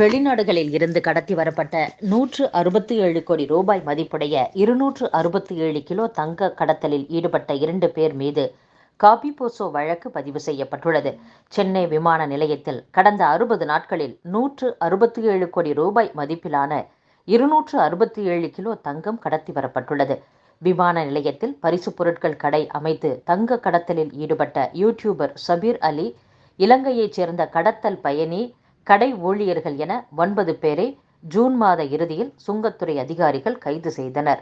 வெளிநாடுகளில் இருந்து கடத்தி வரப்பட்ட 167 கோடி ரூபாய் மதிப்புடைய 267 கிலோ தங்க கடத்தலில் ஈடுபட்ட 2 பேர் மீது காபி போசோ வழக்கு பதிவு செய்யப்பட்டுள்ளது. சென்னை விமான நிலையத்தில் கடந்த 60 நாட்களில் 167 கோடி ரூபாய் மதிப்பிலான 267 கிலோ தங்கம் கடத்தி வரப்பட்டுள்ளது. விமான நிலையத்தில் பரிசுப் பொருட்கள் கடை அமைத்து தங்க கடத்தலில் ஈடுபட்ட யூடியூபர் சபீர் அலி, இலங்கையைச் சேர்ந்த கடத்தல் பயணி, கடை ஊழியர்கள் என 9 பேரை ஜூன் மாத இறுதியில் சுங்கத்துறை அதிகாரிகள் கைது செய்தனர்.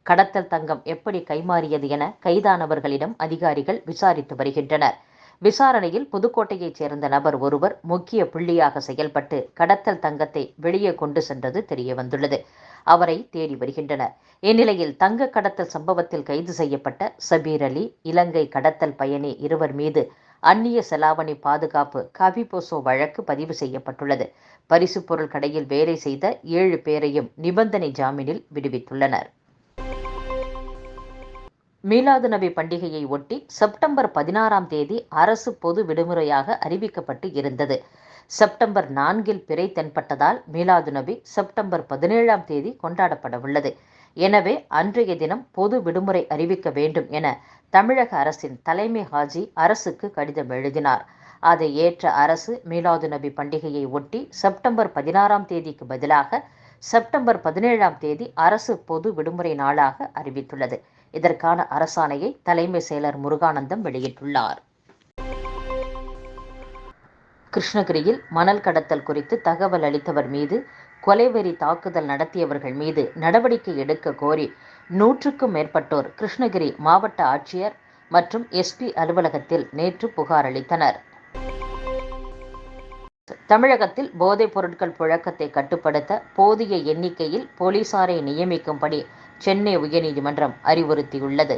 கடத்தல் தங்கம் எப்படி கைமாறியது என கைதானவர்களிடம் அதிகாரிகள் விசாரித்து வருகின்றனர். விசாரணையில் புதுக்கோட்டையைச் சேர்ந்த நபர் ஒருவர் முக்கிய புள்ளியாக செயல்பட்டு கடத்தல் தங்கத்தை வெளியே கொண்டு சென்றது தெரியவந்துள்ளது. அவரை தேடி வருகின்றனர். இந்நிலையில் தங்க கடத்தல் சம்பவத்தில் கைது செய்யப்பட்ட சபீர் அலி, இலங்கை கடத்தல் பயணி இருவர் மீது அந்நிய செலாவணி பாதுகாப்பு காபி போசோ வழக்கு பதிவு செய்யப்பட்டுள்ளது. பரிசுப் பொருள் கடையில் வேலை செய்த 7 பேரையும் நிபந்தனை ஜாமீனில் விடுவித்துள்ளனர். மீலாது நபி பண்டிகையை ஒட்டி செப்டம்பர் 16ஆம் தேதி அரசு பொது விடுமுறையாக அறிவிக்கப்பட்டு இருந்தது. செப்டம்பர் 4இல் பிறை தென்பட்டதால் மீலாது நபி செப்டம்பர் 17ஆம் தேதி கொண்டாடப்படவுள்ளது. எனவே அன்றைய தினம் பொது விடுமுறை அறிவிக்க வேண்டும் என தமிழக அரசின் தலைமை ஹாஜி அரசுக்கு கடிதம் எழுதினார். அதை ஏற்ற அரசு மீலாது நபி பண்டிகையை ஒட்டி செப்டம்பர் 16ஆம் தேதிக்கு பதிலாக செப்டம்பர் 17ஆம் தேதி அரசு பொது விடுமுறை நாளாக அறிவித்துள்ளது. இதற்கான அரசாணையை தலைமை செயலர் முருகானந்தம் வெளியிட்டுள்ளார். கிருஷ்ணகிரியில் மணல் கடத்தல் குறித்து தகவல் அளித்தவர் மீது கொலைவெறி தாக்குதல் நடத்தியவர்கள் மீது நடவடிக்கை எடுக்க கோரி 100க்கும் மேற்பட்டோர் கிருஷ்ணகிரி மாவட்ட ஆட்சியர் மற்றும் எஸ்பி அலுவலகத்தில் நேற்று புகார் அளித்தனர். தமிழகத்தில் போதைப் பொருட்கள் புழக்கத்தை கட்டுப்படுத்த போதிய எண்ணிக்கையில் போலீசாரை நியமிக்கும்படி சென்னை உயர்நீதிமன்றம் அறிவுறுத்தியுள்ளது.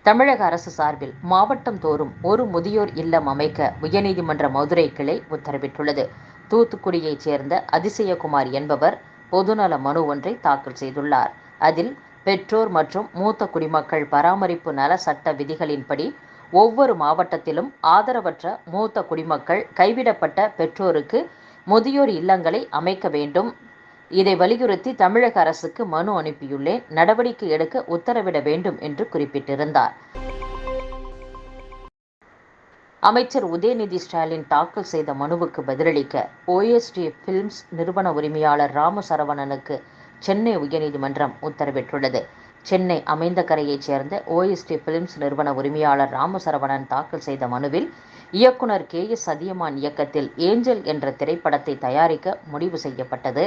தமிழக அரசு சார்பில் மாவட்டம் தோறும் ஒரு முதியோர் இல்லம் அமைக்க உயர்நீதிமன்ற மதுரை கிளை உத்தரவிட்டுள்ளது. தூத்துக்குடியைச் சேர்ந்த அதிசயகுமார் என்பவர் பொதுநல மனு ஒன்றை தாக்கல் செய்துள்ளார். அதில் பெற்றோர் மற்றும் மூத்த குடிமக்கள் பராமரிப்பு நல சட்ட விதிகளின்படி ஒவ்வொரு மாவட்டத்திலும் ஆதரவற்ற மூத்த குடிமக்கள், கைவிடப்பட்ட பெற்றோருக்கு முதியோர் இல்லங்களை அமைக்க வேண்டும். இதை வலியுறுத்தி தமிழக அரசுக்கு மனு அனுப்பியுள்ளேன், நடவடிக்கை எடுக்க உத்தரவிட வேண்டும் என்று குறிப்பிட்டிருந்தார். அமைச்சர் உதயநிதி ஸ்டாலின் தாக்கல் செய்த மனுவுக்கு பதிலளிக்க ஓஎஸ்டி பிலிம்ஸ் நிறுவன உரிமையாளர் ராமசரவணனுக்கு சென்னை உயர்நீதிமன்றம் உத்தரவிட்டுள்ளது. சென்னை அமைந்தகரையைச் சேர்ந்த ஓஎஸ்டி பிலிம்ஸ் நிறுவன உரிமையாளர் ராமசரவணன் தாக்கல் செய்த மனுவில் இயக்குனர் KS அதியமான் இயக்கத்தில் ஏஞ்சல் என்ற திரைப்படத்தை தயாரிக்க முடிவு செய்யப்பட்டது.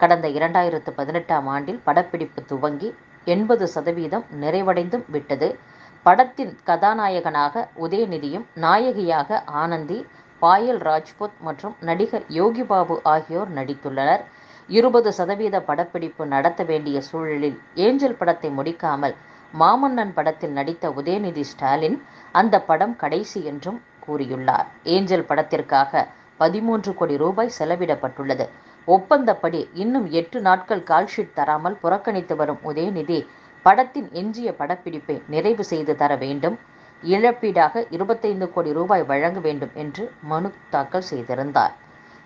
கடந்த 2018ஆம் ஆண்டில் படப்பிடிப்பு துவங்கி 80% நிறைவடைந்தும் விட்டது. படத்தின் கதாநாயகனாக உதயநிதியும், நாயகியாக ஆனந்தி, பாயல் ராஜ்புத் மற்றும் நடிகர் யோகிபாபு ஆகியோர் நடித்துள்ளனர். 20% படப்பிடிப்பு நடத்த வேண்டிய சூழலில் ஏஞ்சல் படத்தை முடிக்காமல் மாமன்னன் படத்தில் நடித்த உதயநிதி ஸ்டாலின் அந்த படம் கடைசி என்றும் கூறியுள்ளார். ஏஞ்சல் படத்திற்காக 13 கோடி ரூபாய் செலவிடப்பட்டுள்ளது. ஒப்பந்தப்படி இன்னும் 8 நாட்கள் கால்ஷீட் தராமல் புறக்கணித்து வரும் உதயநிதி படத்தின் எஞ்சிய படப்பிடிப்பை நிறைவு செய்து தர வேண்டும், இழப்பீடாக 25 கோடி ரூபாய் வழங்க வேண்டும் என்று மனு தாக்கல் செய்திருந்தார்.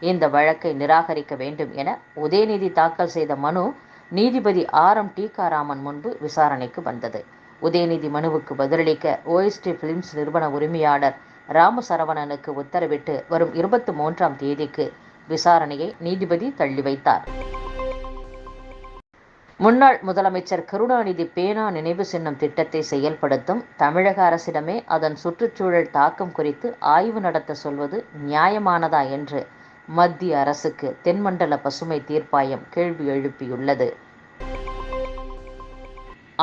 இந்த வழக்கை நிராகரிக்க வேண்டும் என உதயநிதி தாக்கல் செய்த மனு நீதிபதி RM டிகாராமன் முன்பு விசாரணைக்கு வந்தது. உதயநிதி மனுவுக்கு பதிலளிக்க ஓஎஸ்டி பிலிம்ஸ் நிறுவன உரிமையாளர் ராமசரவணனுக்கு உத்தரவிட்டு வரும் 23ஆம் தேதிக்கு விசாரணையை நீதிபதி தள்ளி வைத்தார். முன்னாள் முதலமைச்சர் கருணாநிதி பேனா நினைவு சின்னம் திட்டத்தை செயல்படுத்தும் தமிழக அரசிடமே அதன் சுற்றுச்சூழல் தாக்கம் குறித்து ஆய்வு நடத்த சொல்வது நியாயமானதா என்று மத்திய அரசுக்கு தென்மண்டல பசுமை தீர்ப்பாயம் கேள்வி எழுப்பியுள்ளது.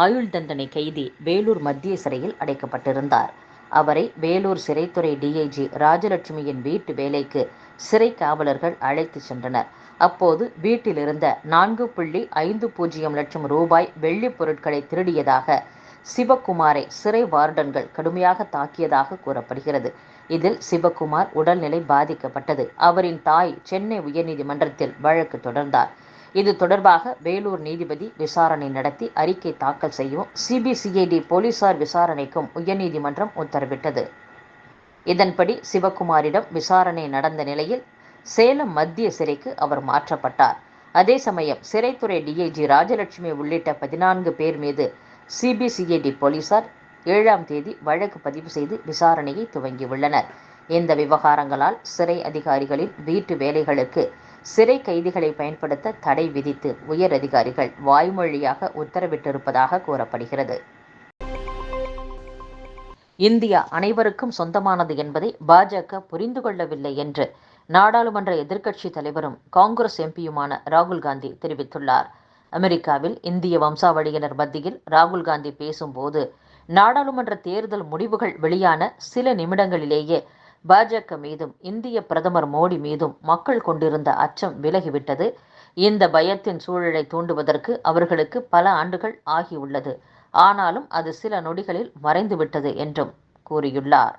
ஆயுள் தண்டனை கைதி வேலூர் மத்திய சிறையில் அடைக்கப்பட்டிருந்தார். அவரை வேலூர் சிறைத்துறை DIG ராஜலட்சுமியின் வீட்டு வேலைக்கு சிறை காவலர்கள் அழைத்து சென்றனர். அப்போது வீட்டில் இருந்த 4.50 லட்சம் ரூபாய் வெள்ளி பொருட்களை திருடியதாக சிவக்குமாரை சிறை வார்டன்கள் கடுமையாக தாக்கியதாக கூறப்படுகிறது. இதில் சிவக்குமார் உடல்நிலை பாதிக்கப்பட்டது. அவரின் தாய் சென்னை உயர்நீதிமன்றத்தில் வழக்கு தொடர்ந்தார். இது தொடர்பாக வேலூர் நீதிபதி விசாரணை நடத்தி அறிக்கை தாக்கல் செய்யவும் CBCID போலீசார் விசாரணைக்கும் உயர்நீதிமன்றம் உத்தரவிட்டது. இதன்படி சிவக்குமாரிடம் விசாரணை நடந்த நிலையில் சேலம் மத்திய சிறைக்கு அவர் மாற்றப்பட்டார். அதே சமயம் சிறைத்துறை டிஐஜி ராஜலட்சுமி உள்ளிட்ட 14 பேர் மீது சிபிசிஐடி போலீசார் 7ஆம் தேதி வழக்கு பதிவு செய்து விசாரணையை துவங்கியுள்ளனர். இந்த விவகாரங்களால் சிறை அதிகாரிகளின் வீட்டு வேலைகளுக்கு சிறை கைதிகளை பயன்படுத்த தடை விதித்து உயர் அதிகாரிகள் வாய்மொழியாக உத்தரவிட்டிருப்பதாக கூறப்படுகிறது. இந்தியா அனைவருக்கும் சொந்தமானது என்பதை பாஜக புரிந்து கொள்ளவில்லை என்று நாடாளுமன்ற எதிர்க்கட்சித் தலைவரும் காங்கிரஸ் எம்பியுமான ராகுல் காந்தி தெரிவித்துள்ளார். அமெரிக்காவில் இந்திய வம்சாவளியினர் மத்தியில் ராகுல் காந்தி பேசும்போது, நாடாளுமன்ற தேர்தல் முடிவுகள் வெளியான சில நிமிடங்களிலேயே பாஜக மீதும் இந்திய பிரதமர் மோடி மீதும் மக்கள் கொண்டிருந்த அச்சம் விலகிவிட்டது. இந்த பயத்தின் சூழலை தூண்டுவதற்கு அவர்களுக்கு பல ஆண்டுகள் ஆகியுள்ளது. ஆனாலும் அது சில நொடிகளில் மறைந்துவிட்டது என்றும் கூறியுள்ளார்.